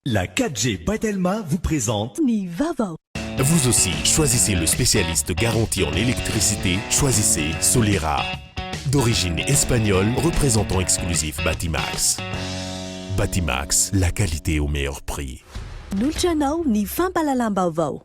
La 4G Patelma vous présente Nivavo. Vous aussi, choisissez le spécialiste garanti en électricité, choisissez Solera. D'origine espagnole, représentant exclusif Batimax. Batimax, la qualité au meilleur prix. Nulchanao ni fampalalam-baovao.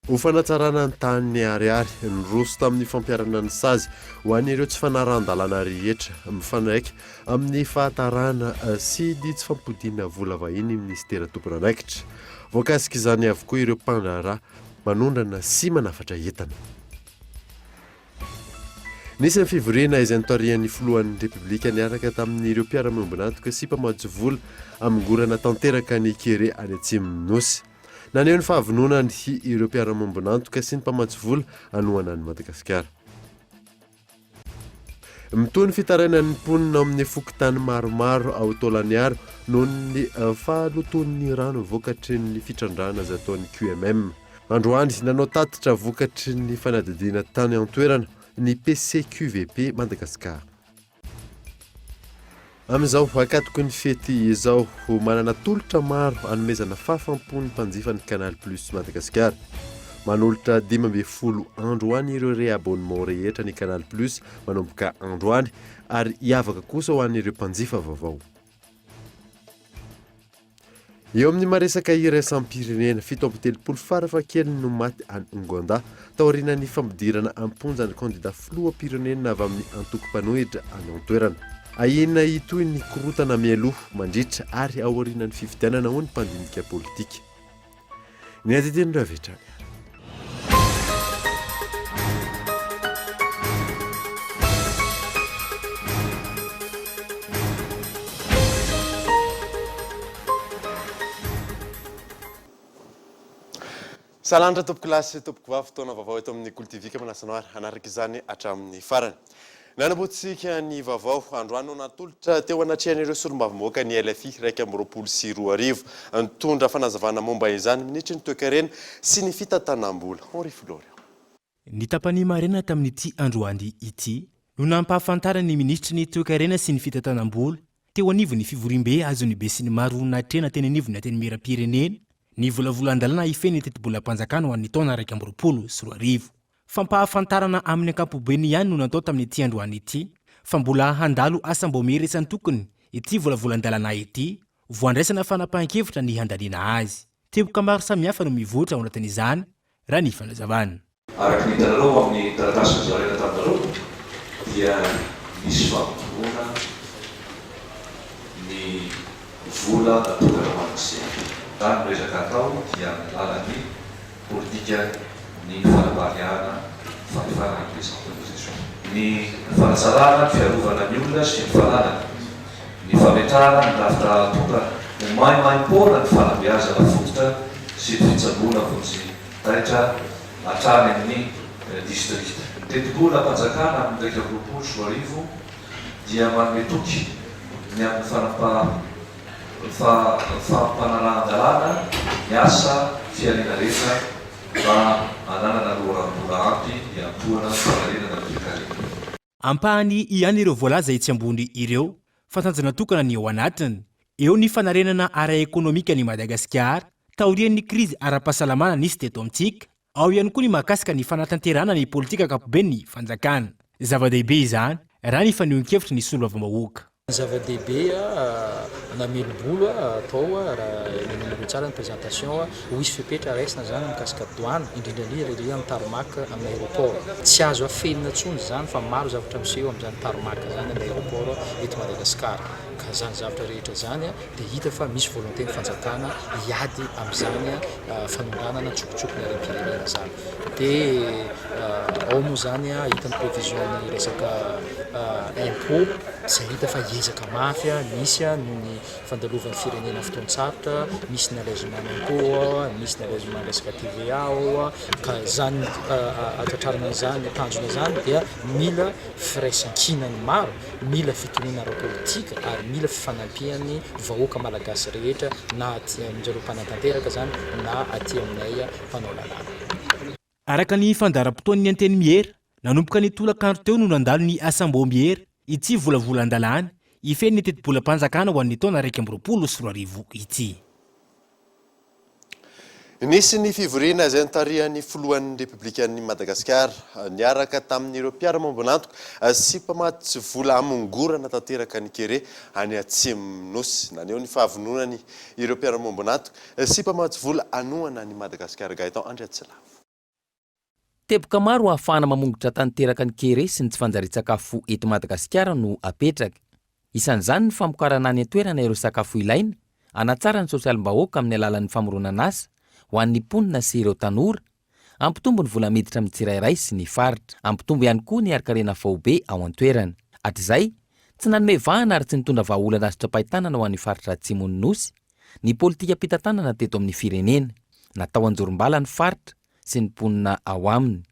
Ho fanatsarana ny tany ariary nyroso tamin'ny fampiarana ny sazy ho an'ireo tsy fanaran-dalàna rehetra mifanaiky amin'ny fahatarana sy dia tsy fampodiana vola vahiny ministera tompon'anaikitra. Voakasika izany avokoa ireo mpandraharaha manondrana sy manafatra entana. Nisy ny fivoriana izay notorian'ny filohan'ny repoblika niaraka tamin'ireo mpiara-miombona antoka sy mpamatsy vola amingorana tanteraka ny kere any Atsimon'ny Nosy. Naneho ny fahavononany ireo mpiara-miombona antoka sy ny mpamatsy vola anohana ny Madagasikara. Mitoy ny fitarainan'ny mponina amin'ny fokontany maromaro ao Taolaniaro noho ny fahaloton'ny rano vokatry ny fitrandrahana izay ataon'ny QMM. Androany nanao tatitra vokatry ny fanadidina tany an-toerana ny PCQVP Madagasikara. Amin'izao akatoko ny fety izao manana tolotra maro hanomezana fahafampony mpanjifa ny Canal Plus Madagasikara. Manolotra 12 andro ho any ireo re-abonnement rehetra ny Canal Plus manomboka androany ary hiavaka kosa ho an'ireo mpanjifa vaovao. Eo amin'ny maresaka iraisam-pirenena 730 farafahakeliny no maty any Uganda taorian'ny fampidirana amponjany kandida filoham-pirenena avy amin'ny antoko-panohitra any an-toerana. Ahina itoy ny korotana mialoha mandritra ary aorian'ny fifidianana ho ny mpandinika politika. Ny adidin'ny ravetrany. Salandra tompoko lasy tompoko vavy fotoana vaovao eto amin'ny Kultivika manasanao ary anaraka izany hatramin'ny farany. Nanamboatsika ny vaovao androany no natolotra teo anatrihan'ireo solombavamboaka ny LFI 124 nitondra fanazavana momba izany minitry ny toe-karena sy ny fitantanam-bola. Henri Florian. Ny tapany marena tamin'ity androany ity no nampahafantara ny ministry ny toe-karena sy ny fitantanam-bola teo anivon'ny fivorim-be azony be sy ny maro natrena teny anivony teny mera-pirenena ny volavolan-dalàna ifeny tetebolam-panjakana ho an'ny taona 124. Fampahafantarana amin'ny ankapobeny ihany no natao tamin'ity androany ity fa mbola handalo asa mbao miresan'ny tokony ity volavolan-dalàna ity voandraisana fanapahan-kevitra ny handaniana azy. Teboka maro samihafa no mivoatra ao anatin'izany raha ny fanazavana. Araka ny hitanareo amin'ny taratasy zarena taminareo dia misy fampirona ny vola natokana manasia. Raha no resaka atao dia lalany politika ny fanambariana fahefana ny decentralisation. Ny fanatsarana, fiarovana ny olona sy ny fahalalana. Ny fametrahana ny lavitra tokana. Ny maimaimpona ny fanabeazana fototra sy ny fitsaboana fotsy taitra hatrany amin'ny distrikta. Ny tetibola mpanjakana amin'ny 2024 dia manome toky ny amin'ny fampanarahan-dalàna ny asa fialina rehetra mba ananana loharam-bola ampy ny ampoana fanarenana toe-karena. Ampahany ihany ireo voalaza etsy ambony ireo fantanjana tokana ny ao anatiny eo ny fanarenana ara-ekonomika ny Madagasikara taorian'ny krizy ara-pahasalamana nisy teto amintsika ao ihany koa ny mahakasika ny fanatanterana ny politika ankapobeny ny fanjakana. Zava-dehibe izany raha ny fanehoan-kevitra ny solombavambahoaka. Zava-dehibe namelobolo atao raha nanao tsara ny présentation ho isy fepetra raisina zany mikasika douane indrindra indrindra amin'ny tarmac amin'ny aéroport. Tsy azo afenina tsony zany fa maro zavatra miseho amin'izany tarmac zany amin'ny aéroport eto Madagasikara. Ka zany zavatra rehetra zany dia hita fa misy volonté ny fanjakana hiady amin'izany fanonganana tsokotsokony ara-pirenena zany. Dia ao moa zany hitany prévision ny resaka impôt zay hita fa ezaka mafy misy noho ny fandalovan'ny firenena fotoan-tsarotra, misy ny allègement impôt, misy ny allègement resaka TVA ka zany atratrarana zany tanjona zany dia mila firaisan-kinany maro, mila fitoniana ara-politika ary mila fifanampian'ny vahoaka malagasy rehetra na aty amin'ireo mpanatanteraka zany na aty aminay mpanao lalàna. Araka ny fandaram-potoan'ny anteny miera nanomboka ny tolakandro teo no nandalo ny asambo miera ity volavolan-dalàny ifeny ny teti-bolam-panjakana ho an'ny taona 2024 ity. Nisy ny fivoriana izay nitarihan'ny filohan'ny Republikan'ny Madagasikara niaraka tamin'ireo mpiara-mambonantoka sy mpamatsy vola amongorana tanteraka ny kere any Atsimo Nosy. Naneo ny fahavononany ireo mpiara-mambonantoka sy mpamatsy vola anohana ny Madagasikara Gaëtan Andriatsilava. Teboka maro ahafahana mamongotra tanteraka ny kere sy ny tsy fanjari-tsakafo eto Madagasikara no apetraka. Isan'izany ny famokarana any an-toerana ireo sakafo ilaina, anatsara ny sosialim-bahoaka amin'ny alalan'ny famoronana asa ho an'ny mponina sy ireo tanora, ampitombo ny vola miditra amin'ny tsirairay sy ny faritra, ampitombo ihany koa ny arkarena faobe ao an-toerana. Atizay, tsy nanome vahana ary tsy nitondra vahaolana azo-tsapahitanana ho an'ny faritra Atsimo Nosy, ny politika ampitantanana teto amin'ny firenena, natao anjorom-bala ny faritra sy ny mponina ao aminy.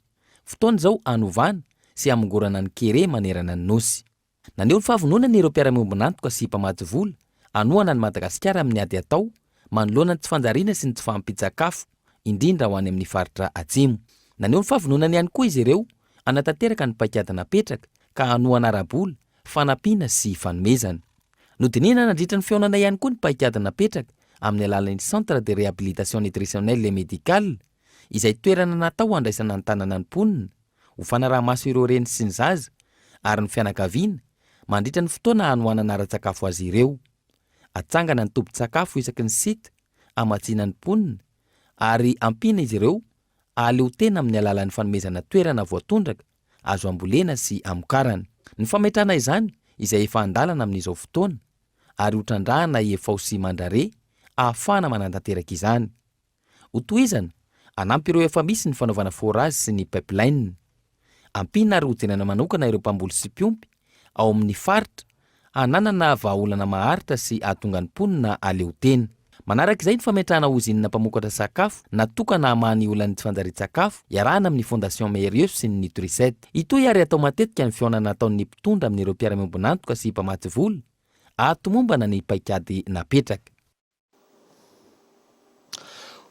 Fotoana izao anovana sy amongorana ny kere manerana ny Nosy. Naneo ny fahavononana ireo mpiara-mambonantoka sy mpamatsy vola anohana ny Madagasikara amin'ny ady atao manoloana ny tsy fanjariana sy ny tsy fahampitsakafo indrindra ho any amin'ny faritra Atsimo. Naneo ny fahavononana ihany koa izy ireo anatanteraka ny paikady napetraka ka anohana arabola, fanampiana sy fanomezana. Nodinina nandritra ny fiaonana ihany koa ny paikady napetraka amin'ny alalan'ny Centre de réhabilitation nutritionnelle et médicale izay toerana natao andraisana ny tanana ny mponina, ho fanaraha-maso ireo reny sy ny zaza ary ny fianakaviana mandritra ny fotoana anohanana ara-tsakafo azy ireo. Atsangana ny tombon-tsakafo isaky ny sita, amatsiana ny mponina ary ampiana izy ireo aleo tena amin'ny alalan'ny fanomezana toerana voatondraka, azo ambolena sy amokarana. Ny fametrahana izany izay efa andalana amin'izao fotoana ary hotrandrahana efao sy mandrare ahafahana manantanteraka izany. Ho tohizana, anampy ireo efa misy ny fanaovana forage sy ny pipeline. Ampiana ary hojenana manokana ireo mpamboly sy mpiompy ao amin'ny faritra hananana vahaolana maharitra sy ahatonga ny mponina aleo tena. Manaraka izay ny fametrahana ozinina mpamokatra sakafo natokana hamahany olana tsy fanjari-tsakafo iarahana amin'ny Fondation Merieux sy ny Nutrisette. Itoy ary atao matetika ny fiaonana nataon'ny mpitondra amin'ireo mpiara-mambonantoka sy mpamatsy vola ahatomombana ny paikady napetraka.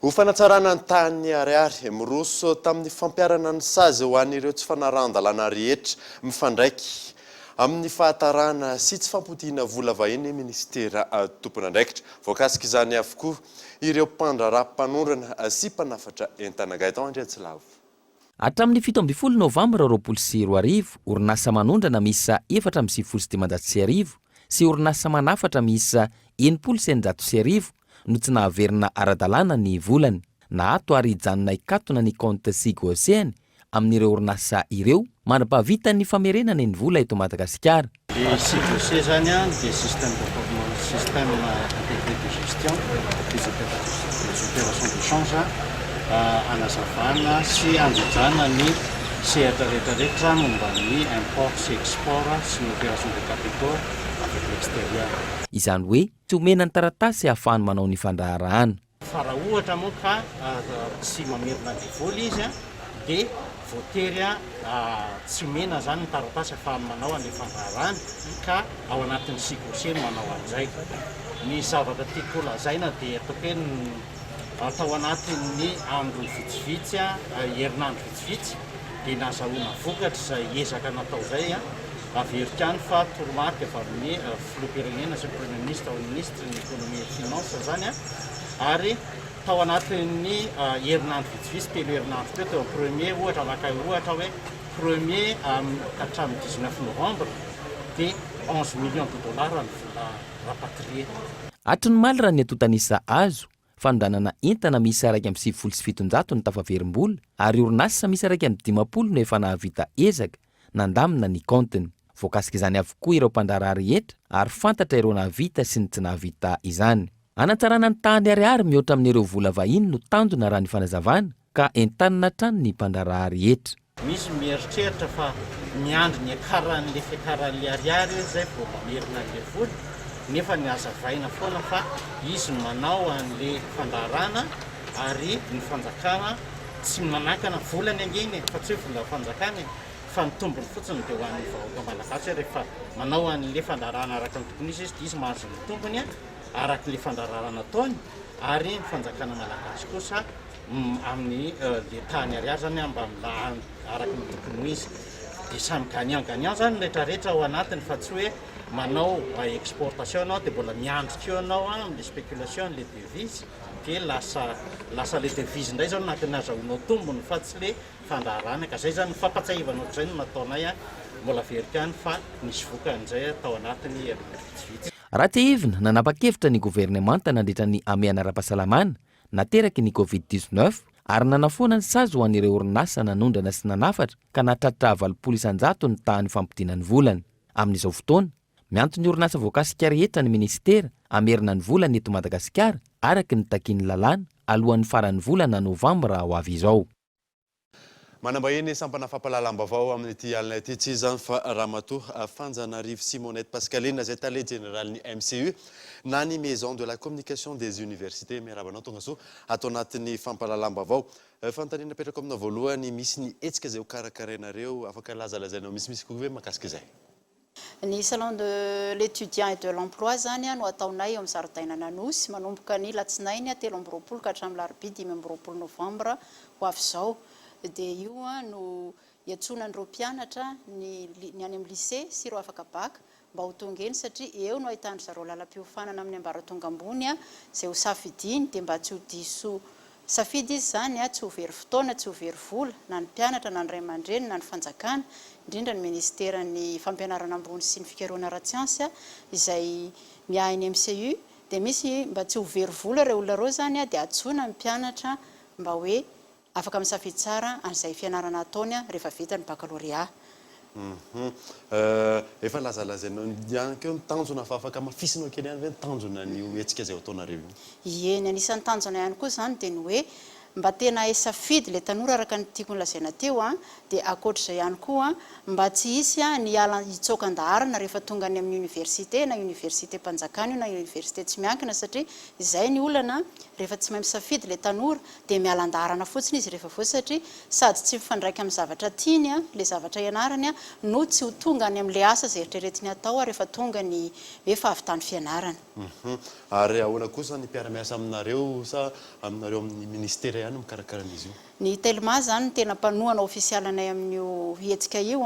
Ho fanatsarana ny tany ariary miroso tamin'ny fampiarana ny sazy ho an'ireo tsy fanaran-dalàna rehetra mifandraiky amin'ny fahatarana sy tsy fampodiana vola vahiny ministera tompon'andraikitra. Voakasika izany avokoa ireo mpandraharaha-mpanondrana sy mpanafatra entana. Gaëtan Andriatsilava. Hatramin'ny 17 Novambra 2024, orinasa manondrana miisa 470 sy orinasa manafatra miisa 990 no tsy nahaverina ara-dalàna ny volany. Nahato ary hijanona hikatona ny compte Sigoseany amin'ireo orinasa ireo manam-pavita ny famerenana ny vola eto Madagasikara. Le Sigose zany dia système intégré de gestion des opérations de change anazavana sy anjojana ny sehatra rehetrarehetra momba ny import sy export sy ny opération de capitaux avec l'extérieur. Izany hoe tsy omena ny taratasy ahafahany manao ny fandraharahana. Fa raha ohatra moa ka tsy mamerina ny vola izy dia voatery tsy omena zany ny taratasy ahafahany manao an'ilay fandraharahana ka ao anatin'ny Sigose manao an'izay. Ny zavatra tiako lazaina dia ataoko hoe atao anatin'ny andro vitsivitsy, herinandro vitsivitsy dia nazahoana vokatra izay ezaka natao izay averika any fa toromarika avy amin'ny filoham-pirenena sy premier ministre, ministre ny économie et finance zany ary tao anatin'ny herinandro vitsivitsy telo herinandro teo teo premier ohatra anakay ohatra hoe premier hatramin'ny 19 novembre dia 11 millions de dollars ny vola rapatrié. Hatry ny maly raha ny atotanisa azo fanodranana entana misy 1,700 ny tafaverim-bola ary orinasa misy 1,500 no efa nahavita ezaka nandamina ny kontiny. Voakasika izany avokoa ireo mpandraharaha rehetra ary fantatra ireo nahavita sy ny tsy nahavita izany. Anatsarana ny tany ariary mihoatra amin'ireo vola vahiny no tandona raha ny fanazavana ka entanina trano ny mpandraharaha rehetra. Misy mieritreritra fa miandry ny akaran'le fiakaran'le ariary zay vao mamerina an'le vola nefa ny azavaina foana fa izy no manao an'le fandarana ary ny fanjakana tsy manakana volany angeny fa tsy hoe vola fanjakana fa ny tombony fotsiny dia ho an'ny vahoaka malagasy rehefa manao an'le fandarana araka ny tokony izy dia izy mahazo ny tombony araka le fandarana nataony ary ny fanjakana malagasy kosa amin'ny le tany ariary zany mba mila araka ny tokony ho izy dia samy gagnant zany rehetrarehetra ao anatiny fa tsy hoe manao exportation anao dia mbola miandrika eo anao amin'le spéculation le devise dia lasa le devise indray zao natiny azahoanao tombony fa tsy le fandarana ka zay zany fampatsahivanao ohatr'izay no nataonay mbola verika any fa nisy vokan'izay atao anatiny vitsivitsy. Raha tehivina nanapa-kevitra ny governemanta nandritra ny ameana ara-pahasalamana nateraky ny COVID-19 ary nanafoana ny sazy ho an'ireo orinasa nanondrana sy nanafatra ka nahatratra 800 ny tahany fampidinany volany. Amin'izao fotoana, miantony orinasa voankasikara rehetra ny ministera amerina ny volany eto Madagasikara araky ny takiany lalàna alohan'ny faran'ny volana Novambra ho avy izao. Manambahiny sampana fampalalam-bavao amin'ity alina ity tsy zany fa ramatoa Fanjanarivo Simonette Pascaline zay tale général ny MCU na ny maison de la communication des universités miarabanao tonga so atao anatin'ny fampalalam-bavao fanontaniana napetraka aminao voalohany misy ny hetsika zay ho karakarainareo afaka lazalazainao misimisy koa hoe mahakasika izay. Ny salon de l'étudiant et de l'emploi zany no ataonay eo amin'ny zaridaina Nanosy manomboka ny latsinainy 13 ka hatramin'ny larobia 15 novambra ho avy izao. Dia io no iatsonan'ireo mpianatra ny any amin'ny lycée sy ireo afaka baka mba ho tonga eny satria eo no ahitandry zareo lalam-piofanana amin'ny ambaratonga ambony zay ho safidiny dia mba tsy ho diso safidy izy zany tsy ho very fotoana tsy ho very vola na ny mpianatra na ny ray aman-dreny na ny fanjakana indrindra ny ministera ny fampianarana ambony sy ny fikarohana ara-tsiansy izay miahy ny MCU dia misy mba tsy ho very vola ireo olona reo zany dia atsona ny mpianatra mba hoe afaka misafidy tsara an'izay fianarana ataony rehefa vita ny baccalauréat. Efa lazalazainao ihany keo mitanjona fa afaka mafisinao kely ihany hoe mitanjona ny hetsika zay ataonareo. Eny anisan'ny tanjona ihany koa zany dia ny hoe mba tena safidy le tanora araka ny tiako nolazaina teo dia akoatr'izay ihany koa mba tsy hisy ny ala hitsokan-daharana rehefa tonga any amin'ny université na université mpanjakana na université tsy miankina satria izay ny olana rehefa tsy mahay misafidy le tanora dia mialan-daharana fotsiny izy rehefa fotsy satria sady tsy mifandraika amin'ny zavatra tiany le zavatra ianarany no tsy ho tonga any amin'le asa zay eritreretiny atao rehefa tonga ny efa avy tany fianarana. Ary ahoana kosa ny mpiara-miasa aminareo sa aminareo amin'ny ministera ihany mikarakaran'izy io? Ny Telma zany tena mpanohana ofisialanay amin'io hetsika io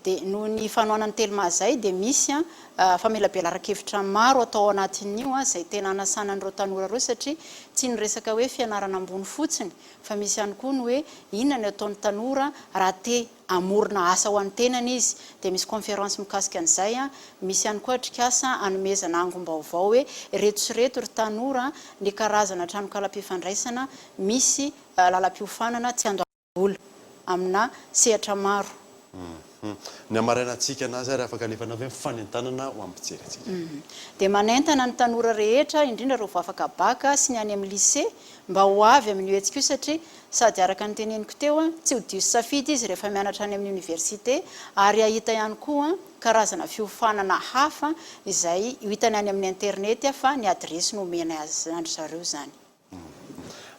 dia noho ny fanohanany Telma zay dia misy famelabelara-kevitra maro atao anatin'io izay tena anasanan'ireo tanora ireo satria tsy ny resaka hoe fianarana ambony fotsiny fa misy ihany koa ny hoe inona ny ataon'ny tanora raha te amorona asa ho an'ny tenany izy dia misy conférence mikasika an'izay misy ihany koa atrikasa anomezana angom-baovao hoe reto sy reto ry tanora ny karazana tranokalam-pifandraisana misy lalam-piofanana tsy andohavola amina sehatra maro. Ny amarainantsika anazy ary afaka alefanao hoe fanentanana ho amin'ny fijery. Dia manentana ny tanora rehetra indrindra ireo vao afaka baka sy ny any amin'ny lycée mba ho avy amin'ny hetsika io satria sady araka ny teneniko teo tsy ho diso safidy izy rehefa mianatra any amin'ny université ary ahita ihany koa karazana fiofanana hafa izay hitany any amin'ny internet fa ny adresy no omena azy andry zareo zany.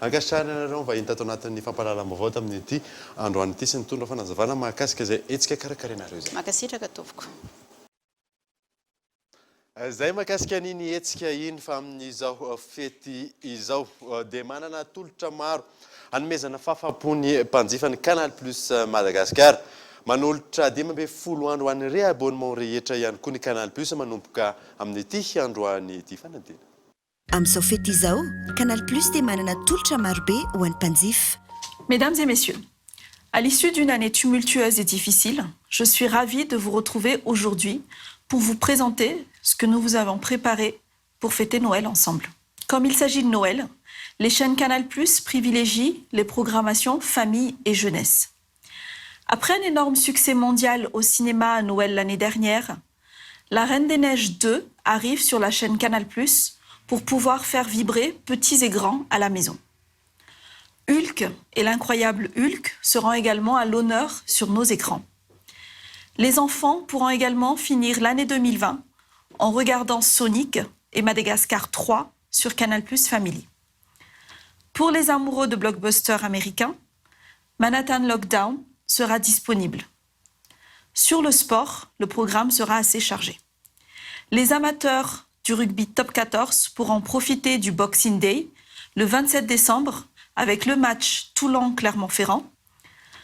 Ankasitrahana ianareo vahiny tato anatin'ny fampalalam-baovao tamin'ity androany ity sy nitondra fanazavana mahakasika izay hetsika karakarainareo zay. Makasitraka ataoviko. Zay mahakasika an'iny hetsika iny fa amin'izao fety izao dia manana tolotra maro hanomezana fahafaham-pony mpanjifany Canal Plus Madagasikara. Manolotra 12 andro an'ny re-abonnement rehetra ihany koa ny Canal Plus manomboka amin'ity androany ity fanadina. Amin'izao fety izao, Canal Plus dia manana tolotra marobe ho an'ny mpanjifa. Mesdames et messieurs, à l'issue d'une année tumultueuse et difficile, je suis ravie de vous retrouver aujourd'hui pour vous présenter ce que nous vous avons préparé pour fêter Noël ensemble. Comme il s'agit de Noël, les chaînes Canal Plus privilégient les programmations famille et jeunesse. Après un énorme succès mondial au cinéma à Noël l'année dernière, La Reine des Neiges 2 arrive sur la chaîne Canal Plus pour pouvoir faire vibrer petits et grands à la maison. Hulk et l'incroyable Hulk seront également à l'honneur sur nos écrans. Les enfants pourront également finir l'année 2020 en regardant Sonic et Madagascar 3 sur Canal+ Family. Pour les amoureux de blockbusters américains, Manhattan Lockdown sera disponible. Sur le sport, le programme sera assez chargé. Les amateurs du rugby Top 14 pourront profiter du Boxing Day le 27 décembre avec le match Toulon-Clermont-Ferrand.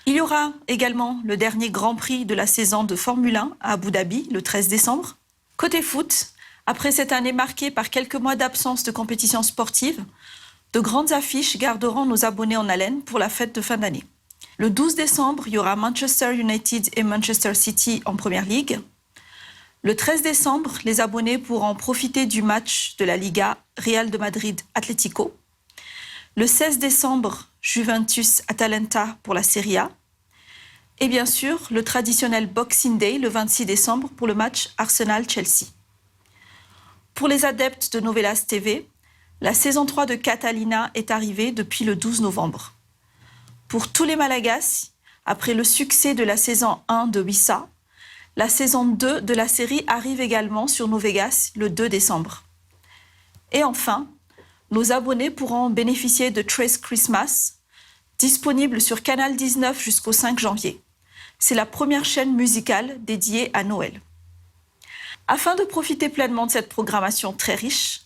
Il y aura également le dernier Grand Prix de la saison de Formule 1 à Abu Dhabi le 13 décembre. Côté foot, après cette année marquée par quelques mois d'absence de compétition sportive, de grandes affiches garderont nos abonnés en haleine pour la fête de fin d'année. Le 12 décembre, il y aura Manchester United et Manchester City en Première Ligue. Le 13 décembre, les abonnés pourront profiter du match de la Liga Real de Madrid-Atlético. Le 16 décembre, Juventus-Atalanta pour la Serie A. Et bien sûr, le traditionnel Boxing Day le 26 décembre pour le match Arsenal-Chelsea. Pour les adeptes de Novelas TV, la saison 3 de Catalina est arrivée depuis le 12 novembre. Pour tous les Malagasy, après le succès de la saison 1 de Wissa, la saison 2 de la série arrive également sur Novegas le 2 décembre. Et enfin, nos abonnés pourront bénéficier de Trace Christmas, disponible sur Canal 19 jusqu'au 5 janvier. C'est la première chaîne musicale dédiée à Noël. Afin de profiter pleinement de cette programmation très riche,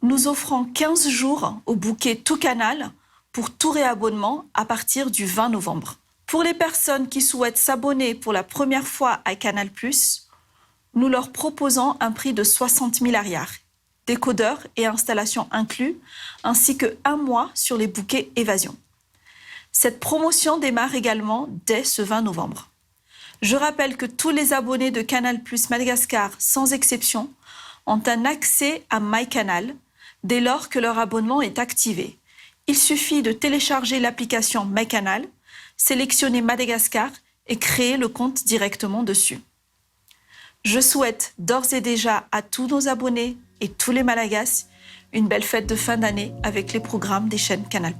nous offrons 15 jours au bouquet Tout Canal pour tout réabonnement à partir du 20 novembre. Pour les personnes qui souhaitent s'abonner pour la première fois à Canal+, nous leur proposons un prix de 60 000 ariars, décodeur et installation inclus, ainsi que 1 mois sur les bouquets Évasion. Cette promotion démarre également dès ce 20 novembre. Je rappelle que tous les abonnés de Canal+ Madagascar, sans exception, ont un accès à MyCanal dès lors que leur abonnement est activé. Il suffit de télécharger l'application MyCanal, sélectionner Madagascar et créer le compte directement dessus. Je souhaite d'ores et déjà à tous nos abonnés et tous les Malagasy une belle fête de fin d'année avec les programmes des chaînes Canal+.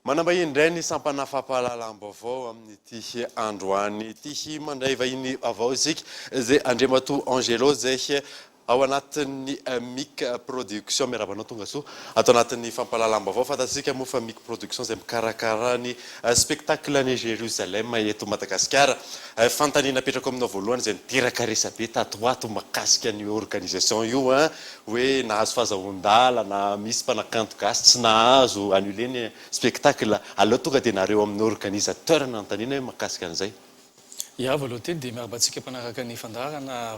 manambahiny indray ny sampana fampahalalam-baovao amin'ity androany ity mandray vahiny avao isika zay Andriamato Angelo zay ao anatin'ny Mic Production miarabanao tonga soa atao anatin'ny fampahalalam-baovao fantatsika moa fa Mic Production zay mikarakara ny spectacle any Jérusalem eto Madagasikara fantanina petrako aminao voalohany zay niteraka resabe tatoato makasika ny organisation io hoe nahazo fahazahon-dala misy mpanakanto gasy tsy nahazo annulé ny spectacle aleo tonga dia nareo amin'ny organisateur nanontaniana hoe makasika an'izay. Ya voaloha teny dia miarabantsika mpanaraka ny fandarana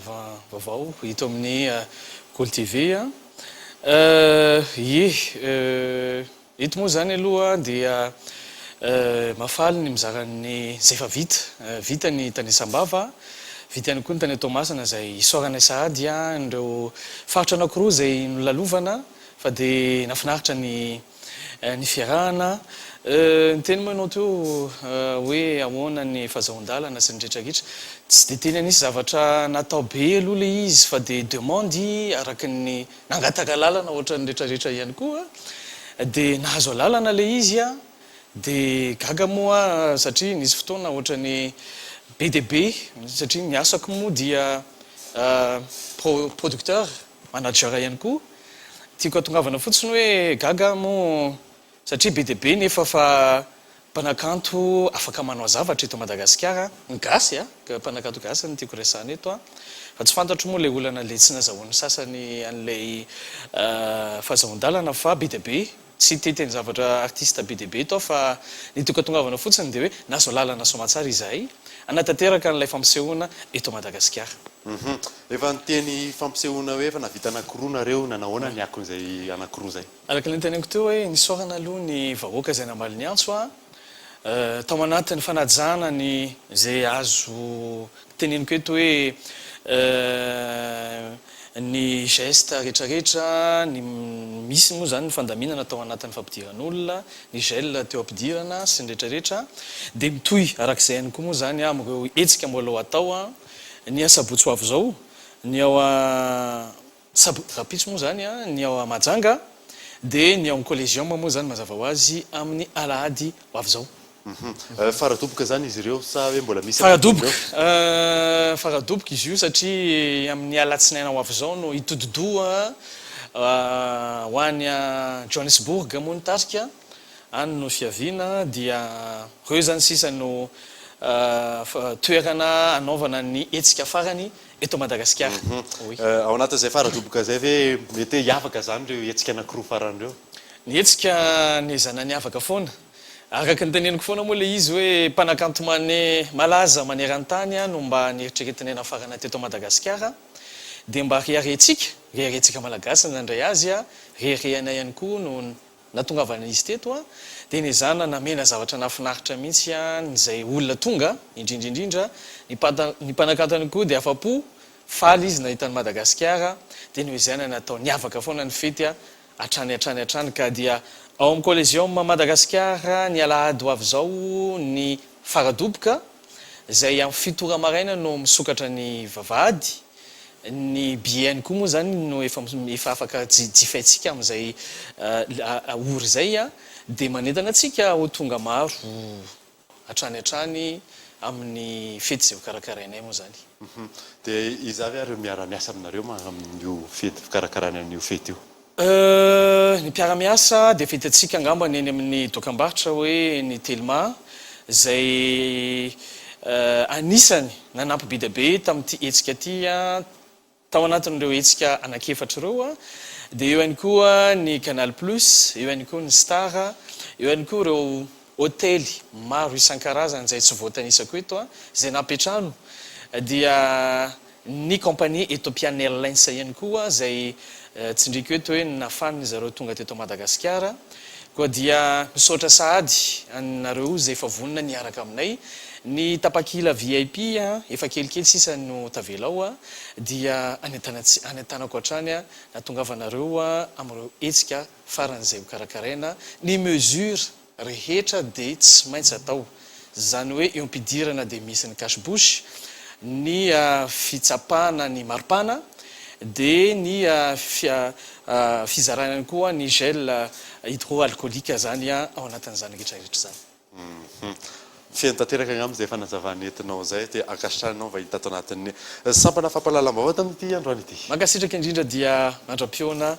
vaovao hito amin'ny Gold TV hito moa zany aloha dia mafaly ny mizaran'ny zay efa vita ny tany Sambava vita ihany koa ny tany Tomasana zay isorana sahady ireo faritra anankiroa zay nolalovana fa dia nafinaritra ny fiarahana ny teny moa ianao teo hoe ahoana ny fahazahon-dalana sy ny rehetrarehetra tsy dia teny anisy zavatra natao be aloha le izy fa dia demande araka ny nangataka lalana ohatra ny rehetrarehetra ihany koa dia nahazo lalana le izy dia gaga moa satria nisy fotoana ohatra ny be dia be satria ny asako moa dia producteur manager ihany koa tiako atongavana fotsiny hoe gaga moa satria be dia be nefa fa mpanakanto afaka manao zavatra eto Madagasikara ny gasy mpanakanto gasy ny tiako resana eto fa tsy fantatro moa le olana le tsy nazahoan'ny sasany an'ilay fahazahon-dalana fa be dia be tsy teteny zavatra artiste be dia be eto fa ny tiako atongavana fotsiny dia hoe nazo lalana somatsara izahay anatanteraka n'ilay fampisehoana eto Madagasikara. Efa niteny fampisehoana hoe efa navita anankiroa nareo nanahoana ny akon'izay anankiroa zay. Araka ny teneniko teo hoe nisorana aloha ny vahoaka izay namaly ny antso tao anatin'ny fanajana ny zay azo teneniko eto hoe ny geste rehetrarehetra ny misy moa zany ny fandaminana tao anatin'ny fampidiran'olona ny gel teo ampidirana sy ny rehetrarehetra dia mitohy arak'izay ihany koa moa zany amin'ireo hetsika mbola atao ny Sabotsy ho avy zao ny ao rapitso moa zany ny ao Mahajanga dia ny ao Collégium moa zany mazava ho azy amin'ny Alahady ho avy zao. Faradoboka zany izy ireo sa hoe mbola misy faradoboka izy io satria amin'ny alatsinaina ho avy zao no itododoa ho any Johannesburg moa ny tarika any no fiaviana dia reo zany sisa no toerana anaovana ny hetsika farany eto Madagasikara. Ao anatin'izay faradoboka zay ve mety hiavaka zany reo hetsika anankiroa farany reo? Ny hetsika ny zana ny avaka foana araka ny teneniko foana moa le izy hoe mpanakanto malaza maneran-tany no mba nieritreretinena farana teto Madagasikara dia mba reharetsika malagasy nandray azy reherehanay ihany koa no natongavana izy teto dia ny zana namena zavatra nafinaritra mihitsy nizay olona tonga indrindrindrindra ny mpanakanto ihany koa dia afapo faly izy nahitany Madagasikara dia noho izany natao niavaka foana ny fety atrany ka dia ao amin'ny Collégium Madagasikara ny alahady ho avy zao ny faradoboka zay amin'ny fitora maraina no misokatra ny vavahady ny bieny koa moa zany no efa afaka jifaitsika amin'izay ory zay dia manentana atsika ho tonga maro atrany amin'ny fety zay hokarakarainay moa zany. Dia izavy ary miara-miasa aminareo amin'io fety fikarakarana an'io fety io? Ny mpiara-miasa dia fetatsika angambany eny amin'ny dokam-barotra hoe ny Telma zay anisany nanampy be dia be tamin'ity hetsika ty tao anatin'ireo hetsika anankiefatra ireo dia eo ihany koa ny Canal Plus, eo ihany koa ny Star, eo ihany koa ireo hôtely maro isan-karazany zay tsy voatanisako eto zay napetrano dia ny compagnie Ethiopian Airlines ihany koa zay tsindriko eto hoe nafany zareo tonga teto Madagasikara koa dia misaotra sahady anareo zay efa vonona niaraka aminay ny tapakila VIP efa kelikely sisa no tavelao dia anentanako hatrany natongavanareo amin'ireo hetsika faran'izay hokarakaraina ny mesure rehetra dia tsy maintsy atao zany hoe eo ampidirana dia misy ny cache-bouche ny fitsapana ny maripana dia ny fizarana koa ny gel hydroalcoolique zany ao anatin'izany rehetrarehetra zany. Fiantanteraka amin'izay fanazavana entinao zay dia ankasitranao mba hita ato anatin'ny sampana fampalalam-baovao tamin'ity androany ity. Mankasitraka indrindra dia mandram-piona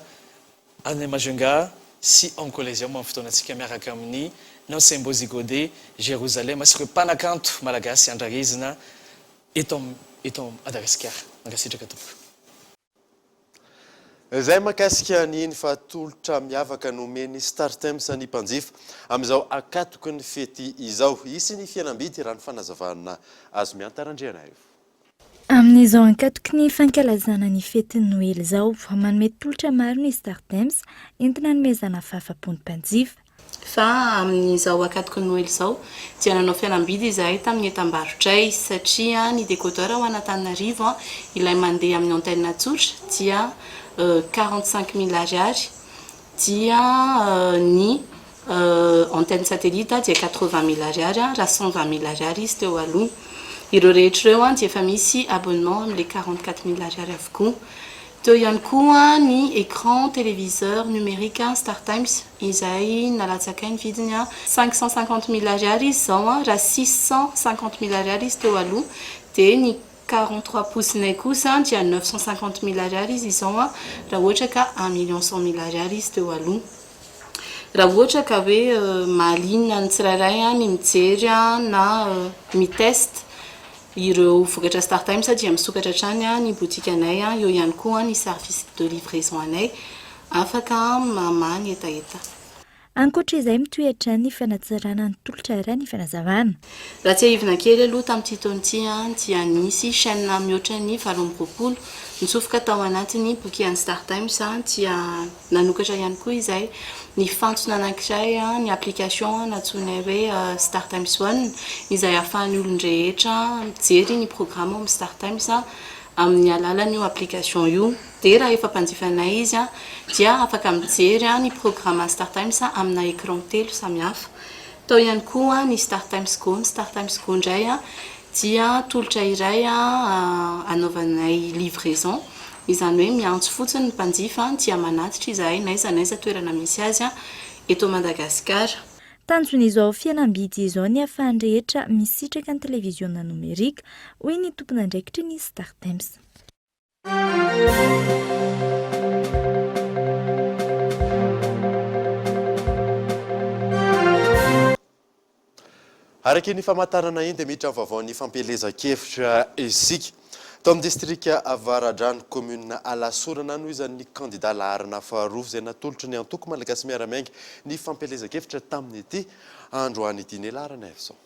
any Majunga sy en Collégium amin'ny fotoanantsika miaraka amin'ny Ancien Bozigode Jérusalem sy ireo mpanakanto malagasy andrarezina eto Madagasikara. Mankasitraka tompoko. Zay makasika ny fa tolotra miavaka nomeny StarTimes ny mpanjifa amin'izao akatoko ny fety izao isy ny fianambidy raha ny fanazavana azo miantarandriana io. Amin'izao ankatoko ny fankalazana ny fety Noely izao manome tolotra maro ny StarTimes entina nomezana fahafaham-pon'ny mpanjifa. Fa amin'izao akatoko ny Noely izao dia nanao fianambidy izahay tamin'ny etam-barotray satria ny décodeur ho an'Antananarivo ilay mandeha amin'ny antenne tsotra dia 45 000 ariary dia ny antenne satellite dia 80 000 ariary raha 120 000 ariary izy teo aloha ireo rehetra ireo dia efa misy abonnement amin'ilay 44 000 ariary avokoa teo ihany koa ny écran téléviseur numérique StarTimes izay nalatsaka ny vidiny 550 000 ariary izy zao raha 650 000 ariary izy teo aloha dia ny 43 pouces kosa dia 950 000 ariary izy izao raha ohatra ka 1 100 000 ariary izy teo aloha raha ohatra ka hoe mahalinina ny tsirairay ny mijery na mitest ireo vokatra StarTimes dia misokatra hatrany ny boutique anay eo ihany koa ny service de livraison anay afaka mamany etaeta. Ankoatra izay mitoetra ny fanatsarana ny tolotra iray ny fanazavana. Raha tsy ahivina kely aloha tamin'ity taon'ity dia nisy chaîne mihoatra ny 720 nitsofoka tao anatiny boky an'ny StarTimes dia nanokatra ihany koa izay ny fantsona anankiray ny application natsoinay hoe StarTimes One izay ahafahan'ny olon-drehetra mijery ny programme amin'ny StarTimes amin'ny alalan'io application io dia raha efa mpanjifanay izy dia afaka mijery ny programme StarTimes amina écran telo samihafa. Tao ihany koa ny StarTimes Go indray dia tolotra iray anaovanay livraison izany hoe miantso fotsiny ny mpanjifa dia manatitra izahay naiza toerana misy azy eto Madagasikara. tanjon'izao fianam-bidy izao ny ahafahany rehetra misitraka ny televiziona nomerika hoy ny tompona andraikitry ny Star Times. Araky ny famantarana iny dia miditra vaovao ny fampelezan-kevitra isika. Tao amin'ny distrika Avaradrano commune Alasorana no izany candidat laharana faharoa izay natolotra ny antoko malagasy miaramiainga ny fampelezan-kevitra tamin'ity androany ity ny laharana avy.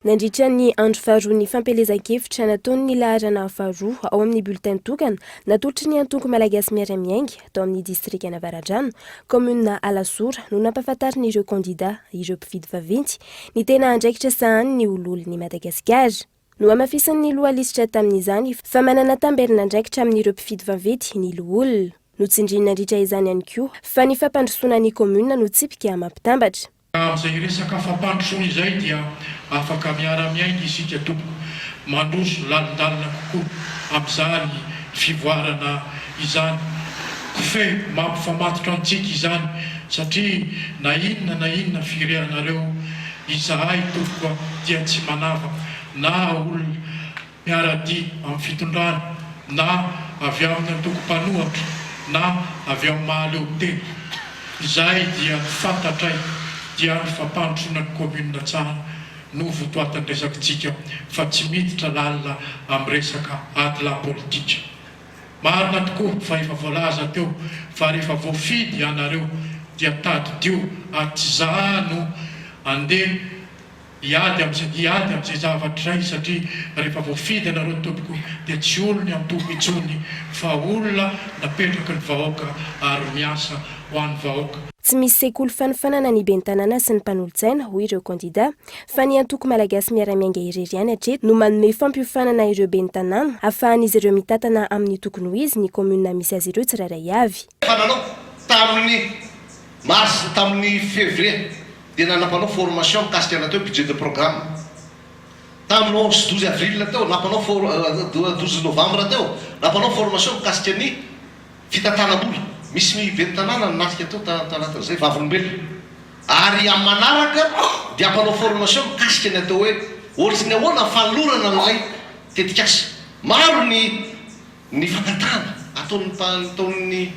Nandritra ny andro faharoa ny fampelezan-kevitra nataony ny laharana faharoa ao amin'ny bulletin tokana natolotra ny antoko malagasy miaramiainga tao amin'ny distrika Avaradrano commune Alasora no nampahafantarin'ireo candidat ireo mpividy vaventy ny tena andraikitra sahany ny ololon'ny Madagasikara. No amafisan'ny lohalisitra tamin'izany fa manana tamberina andraikitra amin'ireo mpividy vaventy ny loholona. No tsindrina nandritra izany ihany koa fa ny fampandrosoana ny commune no tsipika mampitambatra. Amin'izay resaka fampandrosoana izay dia afaka miara-miainga isika tompoko mandroso lalindalina kokoa amin'izany fivoarana izany. Kofehy mampifamatotra antsika izany satria na inona firehanareo izahay tompoko dia tsy manava na olona miara-dia amin'ny fitondrana na avy amin'ny antoko-panohatra na avy amin'ny mahaleo-tena. Izay dia fantatray dia ny fampandrosoana ny commune tsara no votoatany resakitsika fa tsy miditra lalina amin'ny resaka adila politika. Marina tokoa fa efa voalaza teo fa rehefa voafidy ianareo dia tadidio atizano andeha iady amin'izay zavatra iray satria rehefa voafidy ianareo tompoko dia tsy olony antoko itsony fa olona napetraka ny vahoaka ary miasa ho an'ny vahoaka. Tsy misy sekoly fanofanana ny ben'ny tanàna sy ny mpanolotsaina hoy ireo candidat fa ny antoko malagasy miara-miainga irery hatreto no manome fampiofanana ireo ben'ny tanàna ahafahan'izy ireo mitatana amin'ny tokony ho izy ny commune misy azy ireo tsirairay avy. Fananao tamin'ny mars tamin'ny février dia nanampanao formation mikasika anateo budget de programme. Tamin'ny 11-12 avril teo nampanao 12 novembre teo nampanao formation mikasika ny fitantanam-bola. Misy ben'ny tanàna natika teo tanatin'izay vavolombelona. Ary amin'ny manaraka dia ampanao formation mikasika ny atao hoe ohatsy ny ahoana fanolorana amin'ilay tetikasa. Maro ny fankatana ataon'ny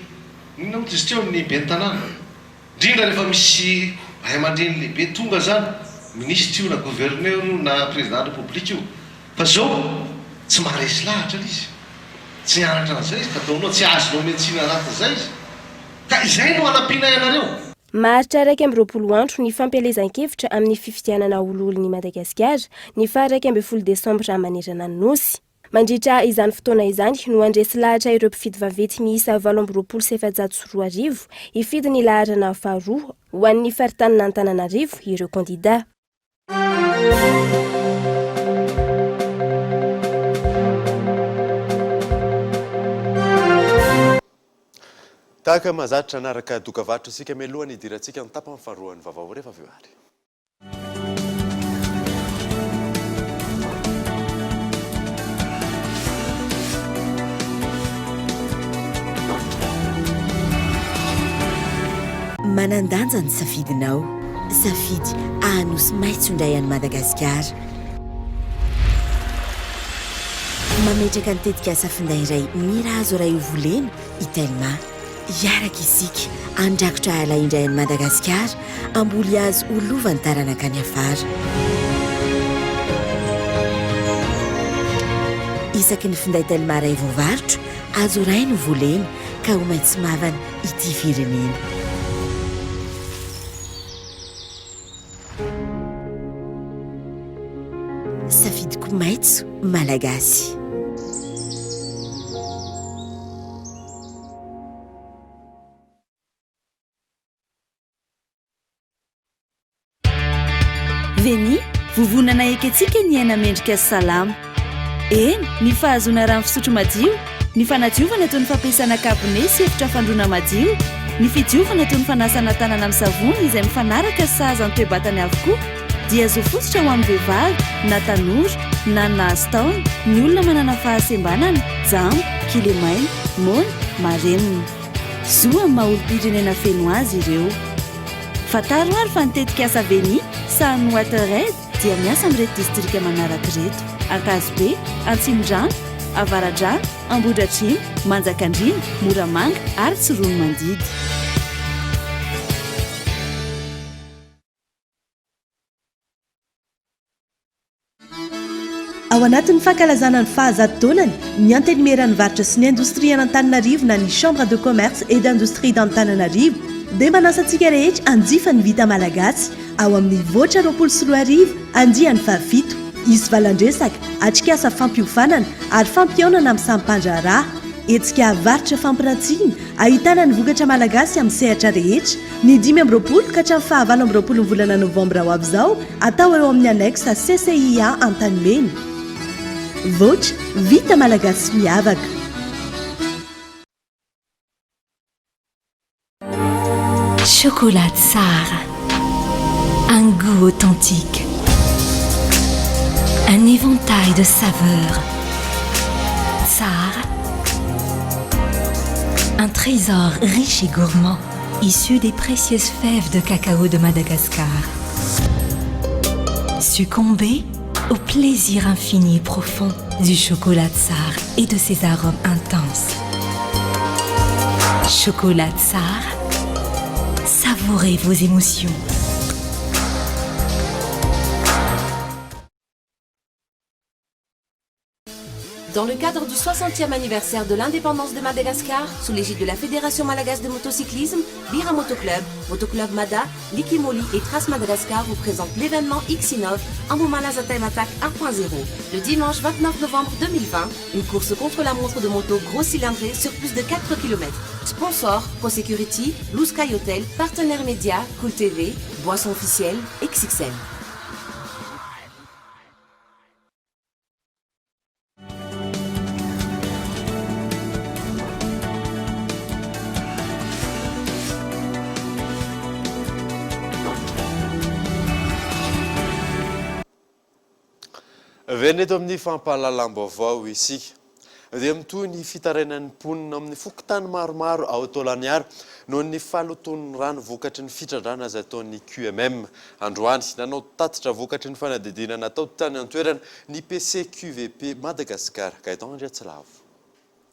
ny ben'ny tanàna. Indrindra rehefa misy ay aman-dreny lehibe tonga zany ministre io na gouverneur io na président de la république io. Fa zao tsy maharesy lahatra izy. Tsy nianatra an'izay izy ka ataonao tsy azonao miantsina anatin'izay izy. Ka izay no anampiana ianareo. Maharitra 20 andro ny fampelezan-kevitra amin'ny fifidianana ololon'ny Madagasikara ny faha 12 Desambra manerana ny nosy. Mandritra izany fotoana izany no andresy lahatra ireo mpifidy vaventy miisa 724 hifidy ny laharana faharoa ho an'ny faritanina Antananarivo ireo candidat. Tahaka mahazatra anaraka dokavatra isika mialohan'ny idirantsika ny tapany faharoa ny vaovao rehefa avy eo ary. Manandanja ny safidinao, safidy ahanosy maitso indray an'i Madagasikara. Mametraka ny tetikasa finday iray mira azo iray ho volena Itelma. Iaraka isika andrakotra ala indray an'i Madagasikara amboly azo ho lovany taranaka ny afara. Isaky ny finday Itelma iray voavarotra azo iray no volena ka ho maitso mavana ity firenena. Safidiko maitso malagasy. Veni, vovonana eketsika ny aina mendrika salama. Eny, ny fahazona rano fisotro madio, ny fanadiovana toy ny fampiasana kabone sy efitra fandroana madio, ny fidiovana toy ny fanasana tanana amin'ny savony izay mifanaraka sahaza ny toe-batany avokoa, dia azo fototra ho amin'ny vehivavy, na tanora, na nahazo taona, ny olona manana fahasembanana, jamba, kilemaina, mona, marenina. Zo amin'ny maha-olo-pirenena feno azy ireo. fataroary fa nitetika asa veni sahany watered dia miasa amin'irety distrika manaraka reto Akazobe, Antsindrano, Avaradrano, Ambohidratrimo, Manjakandriana, Moramanga ary Tsirono Mandidy. Ao anatin'ny fankalazana ny fahazatoanany ny antenimieran'ny varotra sy ny indostria an'Antananarivo na ny chambre de commerce et d'industrie d'Antananarivo dia manasantsika rehetra anjifa ny vita malagasy ao amin'ny voatra 24 andiany fahavito isy valandresaka atrikasa fampiofanana ary fampionana amin'ny sampandraraha etsika varotra fampirantsiana ahitana ny vokatra malagasy amin'ny sehatra rehetra ny 5 ka hatramin'ny 29 volana novambra ho avy izao atao eo amin'ny annexe CCIA Antanimena. Voatra vita malagasy miavaka. Chocolat Tsar, un goût authentique, un éventail de saveurs. Tsar, un trésor riche et gourmand, issu des précieuses fèves de cacao de Madagascar. Succombez au plaisir infini et profond du chocolat Tsar et de ses arômes intenses. Chocolat Tsar, savourez vos émotions. Dans le cadre du 60e anniversaire de l'indépendance de Madagascar, sous l'égide de la Fédération malagasse de motocyclisme, Bira Motoclub, Motoclub Mada, Likimoli et Trace Madagascar vous présentent l'événement Xinov Ambomalaza Time Attack 1.0. Le dimanche 29 novembre 2020, une course contre la montre de moto gros cylindrée sur plus de 4 km. Sponsor, ProSecurity, Blue Sky Hotel, partenaire média, Cool TV, boisson officielle, XXL. Veneto amin'ny fampahalalam-baovao isika dia mitoy ny fitarainan'ny mponina amin'ny fokontany maromaro ao Tolagnaro noho ny faloton'ny rano vokatry ny fitrandrana azy ataon'ny QMM androany nanao tatitra vokatry ny fanadidina natao tany an-toerana ny PCQVP Madagascar Gaëtan Andriatsilavo.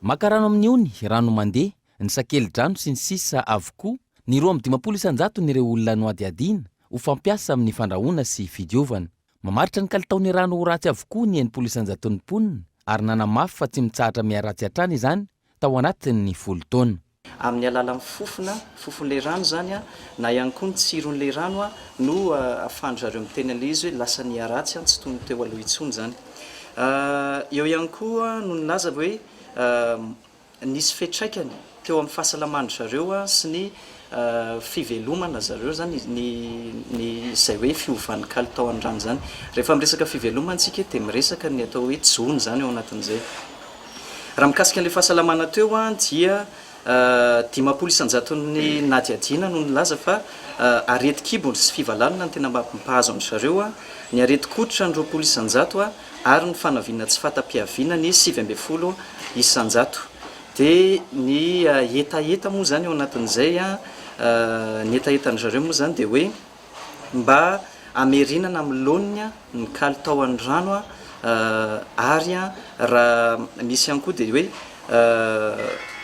Makarano amin'ny ony rano mandeha ny sakeli-drano sy ny sisa avokoa ny 2,5 nireo olona noadiadiana ho fampiasa amin'ny fandrahoana sy fidiovana. Mamaritra ny kalitaon'ny rano ho ratsy avokoa ny 900 mponina ary nanamafy fa tsy mitsahatra miaratsy hatrany izany tao anatin'ny 10 taona. Amin'ny alalan'ny fofon'le rano zany na ihany koa ny tsiron'le rano no ahafahan'ny zareo miteny an'le izy hoe lasa niaratsy tsy toy ny teo aloha intsony zany. Eo ihany koa no nilaza hoe nisy fetraikany teo amin'ny fahasalaman'ny zareo sy ny fivelomana zareo zany ny izay hoe fiovan'ny kalitao any rano zany. Rehefa miresaka fivelomana tsika dia miresaka ny atao hoe jony zany ao anatin'izay. Raha mikasika an'ilay fahasalamana teo dia 500 isanjaton'ny nadiadiana no nilaza fa areti-kibo sy fivalanana ny tena mampahazo any zareo ny areti-koditra ny 20 isanjato ary ny fanaviana tsy fatam-piaviana ny 70 isanjato. Dia ny etaeta moa zany ao anatin'izay ny etaetany zareo moa zany dia hoe mba amerinana amin'ny laoniny ny kalitao any rano ary raha misy ihany koa dia hoe